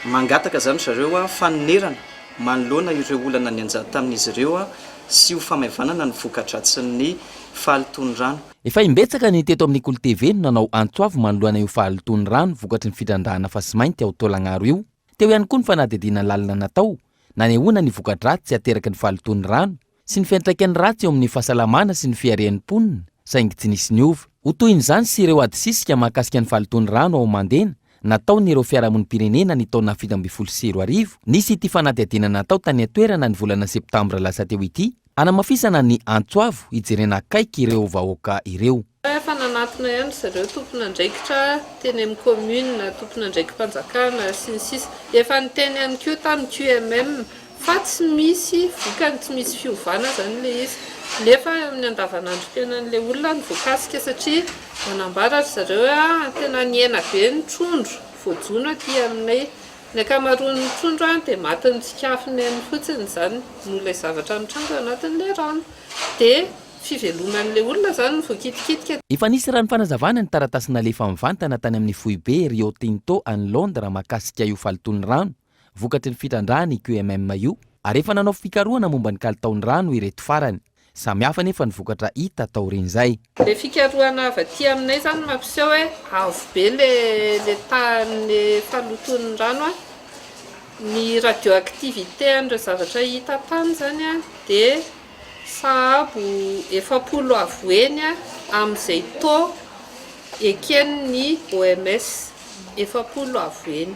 mangataka zany zareo fanonerana manoloana ireo olana ny anjady tamin'izy ireo sy ho famaivanana ny vokadratsiny fahaloton'ny rano. Efa imbetsaka ny teto amin'ny Cool TV no nanao antsoavo manoloana io fahaloton'ny rano vokatry ny fitrandrahana fa sy mainty ao Tolagnaro io. Teo ihany koa ny fanadihadiana lalina natao nanehoana ny vokadratsy ateraky ny fahaloton'ny rano sy ny fiantraikany ratsy eo amin'ny fahasalamana sy ny fiarian'ny mponina saingy tsy nisy niova. Ho toin'izany sy ireo adisisika mahakasika ny fahaloton'ny rano ao Mandena natao ny ireo fiarahamonimpirenena ny taona 2014 nisy ity fanadihadiana natao tany atoerana ny volana septambra lasa teo ity anamafisana ny antsoavo hijerena akaiky ireo vahoaka ireo. Efa nanatona ihany zareo tompon'andraikitra teny amin'ny commune tompon'andraiki-panjakana sy ny sisa efa niteny ihany koa tamin'ny QMM fa tsy misy vokany tsy misy fiovana zany le izy nefa amin'ny andavanandro fiainan'le olona ny voakasika satria manambara zareo tena niaina be ny trondro voajono aty aminay ny akamaroan'ny trondro dia matin'ny tsikafony any fotsiny zany no ilay zavatra mitranga anatin'ilay rano dia fiveloman'ilay olona zany voakitikitika. Efa nisy rano fanazavana ny taratasina lefa mivantana tany amin'ny foibe Rio Tinto any Londres mahakasika io falitony rano vokatry ny fitandrahany QMM io ary efa nanao fikarohana momba ny kalitaon'ny rano ireto farany. Samihafa nefa ny vokatra hita taorian'izay. Le fikarohana avy aty aminay zany mampiseho hoe avo be le tahan'ny faloton'ny rano ny radioactivité an'ireo zavatra hita tany zany dia sahabo 700 avoeny amin'izay taux eken'ny OMS 700 avoeny.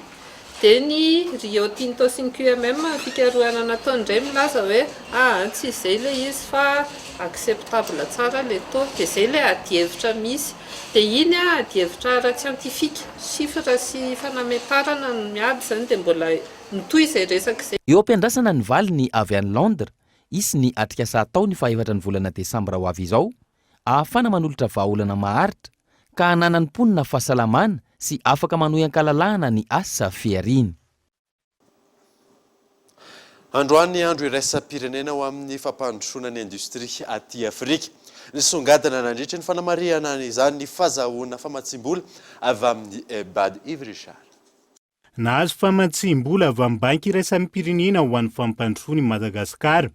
Dia ny Rio Tinto sy ny QMM fikarohana nataony indray milaza hoe tsy izay le izy fa acceptable tsara le taux dia izay le adievitra misy dia iny adievitra ara-tsiantifika sifra sy fanametarana no miady zany dia mbola mitohy izay resaka izay. Eo am-piandrasana ny valiny avy any Londres isy ny atrikasa tao ny fahaefatra ny volana Desambra ho avy izao ahafana manolotra vahaolana maharitra ka hananany ponina fahasalamana sy afaka manohy ankalalahana ny asa fiariny. Androany andro iraisam-pirenena ho amin'ny fampandrosoana ny indostria aty Afrika. Ny songadina nandritra ny fanamariana izany ny fahazahoana famatsim-bola avy amin'ny EBAD Ivrichard. Nahazo famatsim-bola avy amin'ny banky iraisam-pirenena ho an'ny fampandrosoany Madagasikara.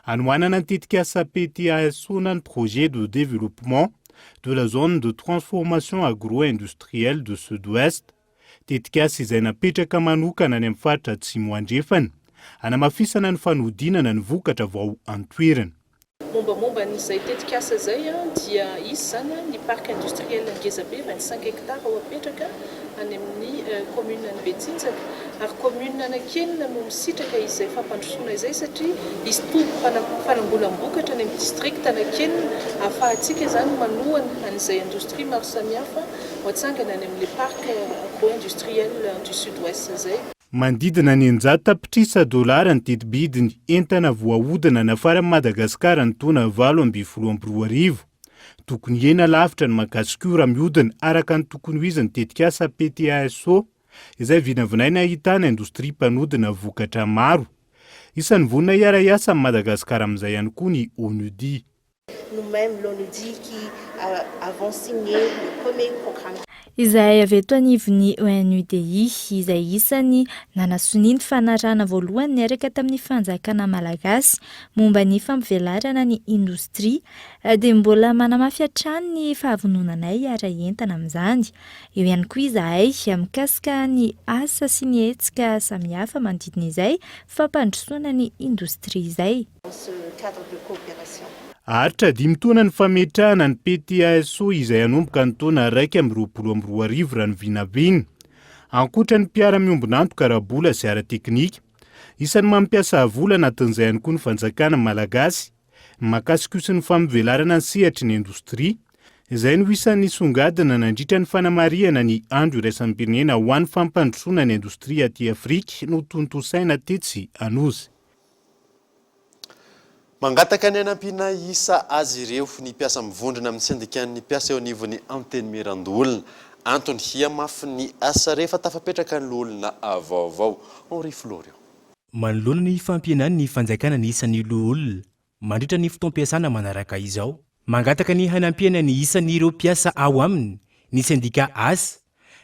Anoanana titika asa PTASO nan projet de développement de la zone de transformation agro-industrielle de Sud-Ouest. Tetikasa izay napetraka manokana any amin'ny faritra Atsimo andrefana, hanamafisana ny fanodinana ny vokatra vao antoerana. Mombamomba n'izay tetikasa zay dia izy zany ny parc industriel ngezabe 25 hectares ao apetraka any amin'ny commune ny Betsinjaka ary commune Anakenina no misitraka izay fampandrosoana izay satria izy tombo fanambolam-bokatra any amin'ny district Anakenina ahafahantsika zany manohana an'izay industrie maro samihafa ho atsangana any amin'ny parc agro-industriel du Sud-Ouest zay. Mandidina ny 100 tapitrisa dolara ny didibidiny entana voahodina nafaran'i Madagasikara ny taona 2024. Tokony hena lavitra ny makasikura mihodina araka ny tokony ho izy ny tetikasa PTASO izay vinavinaina ahitana indostria mpanodina vokatra maro. Isan'ny vonina hiara-iasa amin'ny Madagasikara amin'izay ihany koa ny ONUDI. Nous-mêmes, l'ONUDI qui avons signé le premier programme. Izay avy eto anivon'ny ONUDI izay isany nanasoniany fanarana voalohany niaraka tamin'ny fanjakana malagasy momba ny fampivelarana ny indostria dia mbola manamafy hatrany ny fahavononanay ara-entana amin'izany. Eo ihany koa izahay mikasika ny asa sy ny hetsika samihafa manodidina izay fampandrosoana ny indostria izay. Aritra 5 taona ny fametrahana ny PTASO izay hanomboka ny taona 2022 raha ny vinaviny. Ankoatra ny mpiara-miombona antoka rahabola sy ara-teknika, isan'ny mampiasa vola anatin'izay ihany koa ny fanjakana malagasy, mahakasika sy ny fampivelarana ny sehatry ny indostria, izay no isan'ny songadina nandritra ny fanamariana ny andro iraisam-pirenena ho an'ny fampandrosoana ny indostria aty Afrika no tontosaina tetsy anozy. Mangataka ny anampina isa azy ireo ny mpiasa mivondrona amin'ny syndikan'ny mpiasa eo anivon'ny anteny merandolona. Antony hiamafy ny asa rehefa tafapetraka ny olona avaovao. Henri Florio. Manoloana ny fampienany ny fanjakana ny isan'ny olona mandritra ny fotoam-piasana manaraka izao. Mangataka ny hanampiana ny isan'ireo mpiasa ao aminy ny sindika asa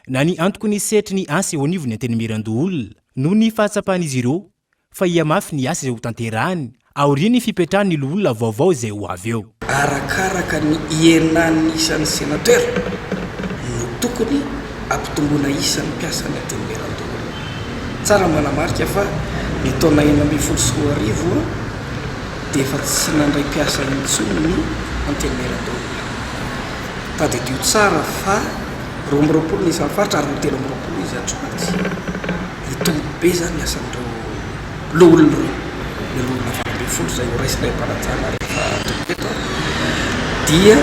na ny antoko ny setry ny asa eo anivon'ny anteny merandolona no ny fahatsapan'izy ireo fa hiamafy ny asa izay ho tanterahany aoriany fipetrahany ny olona vaovao izay ho avy eo. Arakaraka ny ienan'ny isan'ny sénateur no tokony ampitomboana isan'ny mpiasa ny anteny merandolona. Tsara manamarika fa ny taona 2024 dia efa tsy nandray mpiasa intsony ny anteny merandolona. Tadidio tsara fa 2020 ny faritra ary 2020 izy atroaty. Hitombo be zany asan'ireo loolona reo. Ny olona folo zay ho raisinay mpanajana rehefa tomboketo dia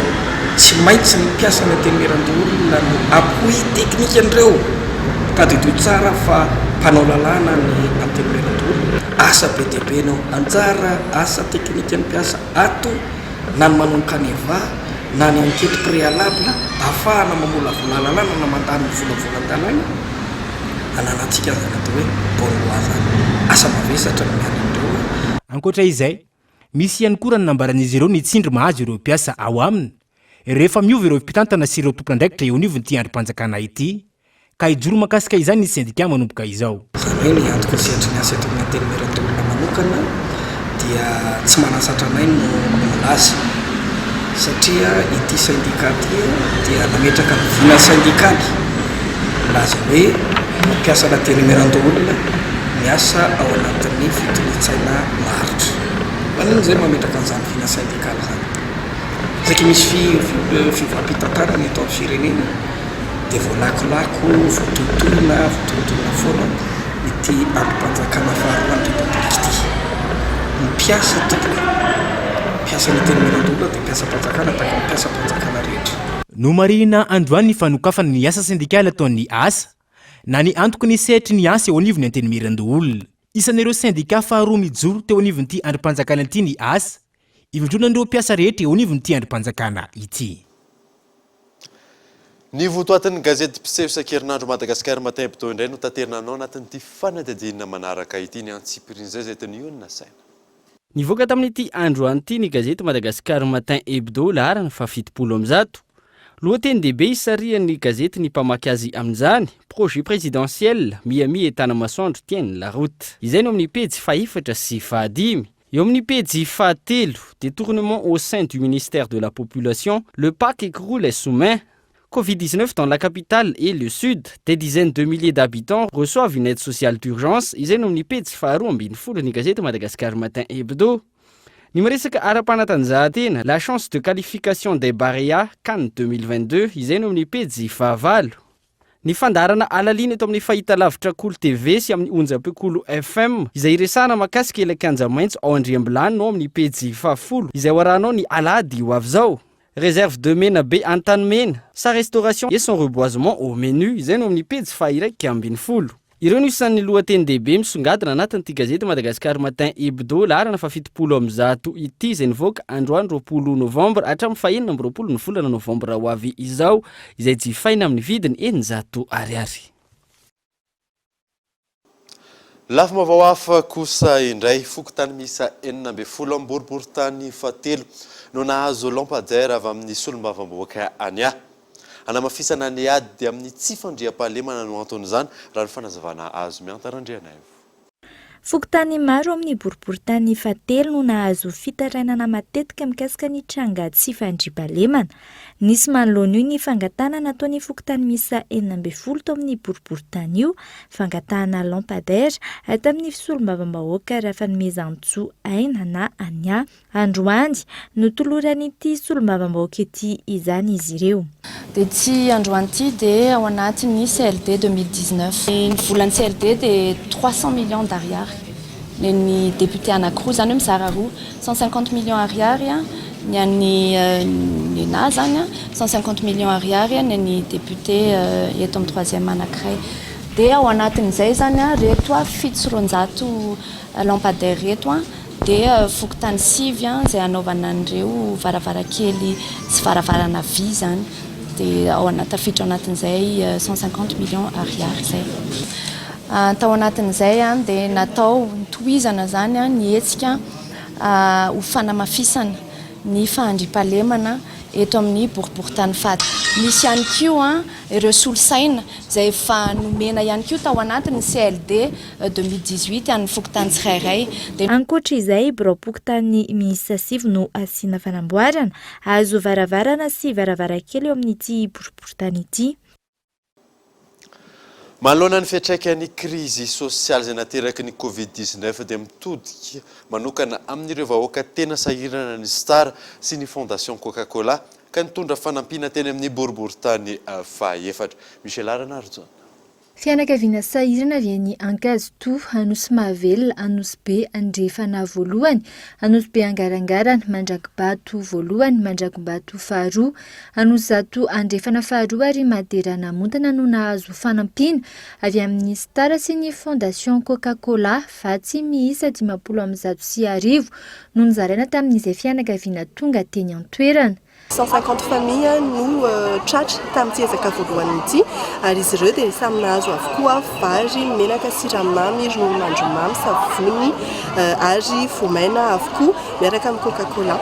tsy maintsy ny mpiasa ny anteny merandolona no apoy teknikan'ireo. Tadidio tsara fa mpanao lalàna ny anteny merandolona asa be dia be no anjara asa teknikan'ny mpiasa ato na ny manao kaneva na ny enquête préalable ahafahana mamolavola lalàna na mandany volavolan-dalàna ananatsika zany atao hoe bonlois zany asa mavesatra no mianandreo. Ankoatra izay, misy ihany koa nambaran'izy ireo ny tsindry mahazo ireo mpiasa ao aminy rehefa miova ireo mpitantana sy ireo tompon'andraikitra eo anivon'ny ity androm-panjakana ity ka hijoro makasika izany ny sindika manomboka izao. Zany hoe ny antoko sehatry ny asa eto amin'ny antenimieran-tolona manokana dia tsy manasatra anay no milaza satria ity syndika ty dia nametraka ny vina syndikaly milaza hoe mpiasa antenimieran-tolona miasa ao anatin'ny fitolotsaina maharitra. Manino zay mametraka an'izany vina syndikaly zany. Saky misy fivampitantarana eto amin'ny firenena dia voalakolako voatontolona foana ity androm-panjakana faharoa ny repoblika ity. Mpiasa tompoko mpiasa ny tenimieran-tolona dia mpiasa mpanjakana tahaka ny mpiasa mpanjakana rehetra. No marina androany ny fanokafana ny asa sindikaly ataon'ny asa na ny antoko ny sehatry ny asa eo anivon'ny antenimieran-olona. Isan'ireo sindika faharoa mijoro teo anivon'ity androm-panjakana ity ny asa ivondronan'ireo mpiasa rehetra eo anivon'ity androm-panjakana ity. Ny votoatin'ny gazety mpiseho isan-kerinandro Madagasikara matin hebdo indray no tanterananao anatin'ity fanadihadiana manaraka ity ny antsipirin'izay zay tony io ny nasaina. Nivoaka tamin'ity andro an'ity ny gazety Madagasikara matin hebdo laharana fa 70 lohateny dehibe isarian'ny gazety ny mpamaky azy amin'izany projet présidentiel Miami et Tanamasoandro tienne la route. Izay no amin'ny pejy faefatra sy fahadimy. Eo amin'ny pejy fahatelo, détournement au sein du ministère de la population, le PAC écroule les sous-mains. Covid-19 dans la capitale et le sud, des dizaines de milliers d'habitants reçoivent une aide sociale d'urgence. Izay no amin'ny pejy faharoa ambin'ny folo ny gazety Madagasikara matin hebdo. Ny miresaka ara-panatanjahantena, la chance de qualification des Barea CAN 2022, izay no amin'ny pejy fahavalo. Ny fandarana alalina eto amin'ny fahitalavitra Kolo TV sy amin'ny onjam-pekolo FM izay iresana makasika elakanja maintso ao Andriambilany no amin'ny pejy fahafolo izay warahanao ny alady ho avy zao. Réserve de mena be Antanimena, sa restauration et son reboisement au menu, izay no amin'ny pejy fahiraiky ambin'ny folo. Ireo no isan'ny lohateny dehibe misongadina anatin'ity gazety Madagasikara matin hebdo laharana fa 70 ity izay nivoaka androany 20 novambra hatramin'ny fahenina amby 20 ny volana novambra ho avy izao izay jifaina amin'ny vidiny 900 ariary. Lafa mavaoafa kosa indray fokontany misa 40 amin'ny boriboritany fatelo no nahazo lampadaire avy amin'ny solombavamboaka ania. Anamafisana ny ady dia amin'ny tsy fandriam-pahalemana no anton'izany raha ny fanazavana azo miantarandriana io. Fokontany maro amin'ny boriboritany fatelo no nahazo fitarainana matetika mikasika ny tranga tsy fandriam-pahalemana. Nisy manoloana io ny fangatana nataon'ny fokontany misa 40 tao amin'ny boriboritany io, fangatana lampadaire atao amin'ny solombavambahoaka raha fanomezan-tsoa aina na ania. Androany no toloran'ity solombavambahoaka ity izany izy ireo. Dia ity androany ity dia ao anatin'ny CLD 2019. Ny volan'ny CLD dia 300 millions d'ariary. Ny député anankiroa zany hoe mizara roa 150 millions ariary ny an'ny na zany 150 millions ariary ny an'ny député eto amin'ny troisième anankiray. Dia ao anatin'izay zany reto 700 lampadaire reto dia fokontany sivy izay anaovana an'ireo varavarakely sy varavarana vy zany dia ao tafiditra ao anatin'izay 150 millions ariary zay. Tao anatin'izay dia natao tohizana zany ny hetsika ho fanamafisana ny fahandriam-pahalemana eto amin'ny boriboritany faty. Misy ihany koa ireo solosaina izay efa nomena ihany koa tao anatin'ny CLD 2018 amin'ny fokontany tsirairay. Ankoatra izay biraopokotany miisa 7 no asiana fanamboarana, azo varavarana sy varavarakely eo amin'ity boriboritany ity. Manoloana ny fiantraikan'ny krizy sosialy izay nateraky ny Covid-19 dia mitodika manokana amin'ireo vahoaka tena sahirana ny Star sy ny Fondation Coca-Cola ka nitondra fanampina teny amin'ny boriboritany fahaefatra. Michel Aranarjo. Fianakaviana sahirana avy any Ankazoto, Anosy Mahavelona, Anosy Be Andrefana voalohany, Anosy Be Angarangarana, Mandrakibato voalohany, Mandrakibato faharoa, Anosy Zato Andrefana faharoa ary Maderana Montana no nahazo fanampiana avy amin'ny Star sy ny Fondation Coca-Cola fatsy miisa 50 sy 10 no nizaraina tamin'izay fianakaviana tonga teny an-toerana. 150 familles no tratra tamin'ity ezaka voalohany ity ary izy ireo dia samy nahazo avokoa vary, menaka, siramamy, ronono mamy, savony ary voamaina avokoa miaraka amin'ny Coca-Cola.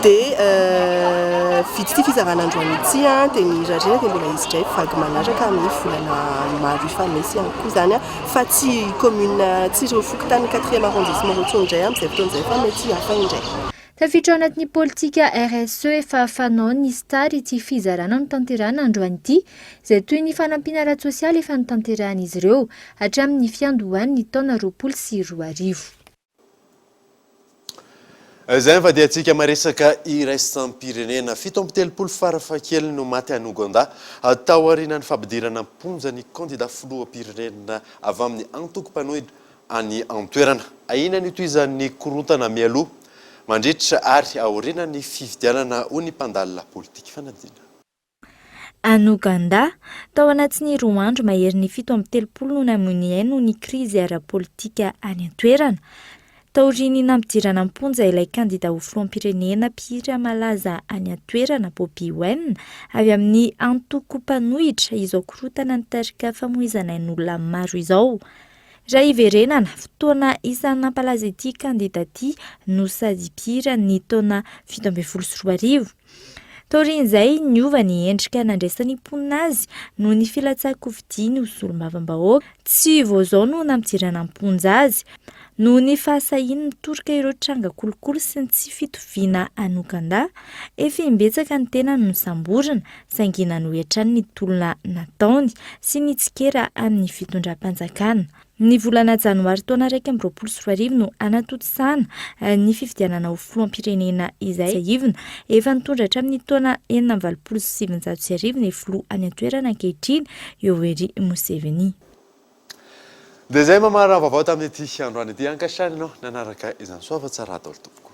Dia vitsy ity fizaran'androany ity dia ny rarina dia mbola izy indray vagy manaraka amin'ny volana maro ifamesy ihany koa zany fa tsy commune Tsiro Fokotany 4e arrondissement Rotsongo indray amin'izay fotoan'izay fa mety hafa indray. Tafiditra ao anatin'ny politika RSE efa fanao ny stary ity fizarana notanterahana androany ity izay toy ny fanampiana ara-tsosialy efa notanterahana izy ireo hatramin'ny fiandohan'ny taona 2024. Izay fa dia antsika maresaka iraisam-pirenena 17 farafakely no maty any Ouganda tao aorian'ny fampidirana amponja ny kandida filoham-pirenena avy amin'ny antoko-panohitra any an-toerana. Ahina ny toizan'ny korontana mialoha mandritra ary aorian'ny fifidianana ho ny mpandalina politika fanadina. Any Ouganda, tao anatin'ny 2 andro maherin'ny 17 no namonia no ny krizy ara-politika any an-toerana. Taoriny nampidirana amponja ilay kandida ho filoham-pirenena mpihira malaza any an-toerana Bobi Wine avy amin'ny antoko-panohitra izao korotana nitarika famoizana ny olona maro izao. Raha iverenana fotoana isan'ny nampalaza ity kandida ity no sady mpihira ny taona 2024. Taorin'izay niova ny endrika nandraisan'ny mponina azy no ny filatsako-vidiany ho solombavam-bahoaka. Tsy voazao no nampidirana amponja azy. No ny fahasahiny nitorika ireo tranga kolokolo sy ny tsy fitoviana any Ouganda, efa imbetsaka ny tena no samborana, saingina no hiatrany ny tolona nataony sy ny tsikera amin'ny fitondram-panjakana. Ny volana janoary taona 2024 no anatotosana ny fifidianana ho filoham-pirenena izay ivona efa nitondra hatramin'ny taona 1997 ny filoha any an-toerana ankehitriny Yoweri Museveni. Dia izay mamara vaovao tamin'ity androany ity ankasitrany ianao nanaraka izany soava tsara daholo tompoko.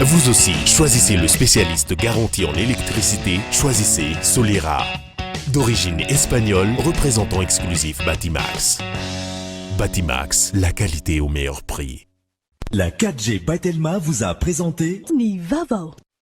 Vous aussi, choisissez le spécialiste garanti en électricité, choisissez Solera. D'origine espagnole, représentant exclusif Batimax. Batimax, la qualité au meilleur prix. La 4G by Telma vous a présenté Ni Vavo.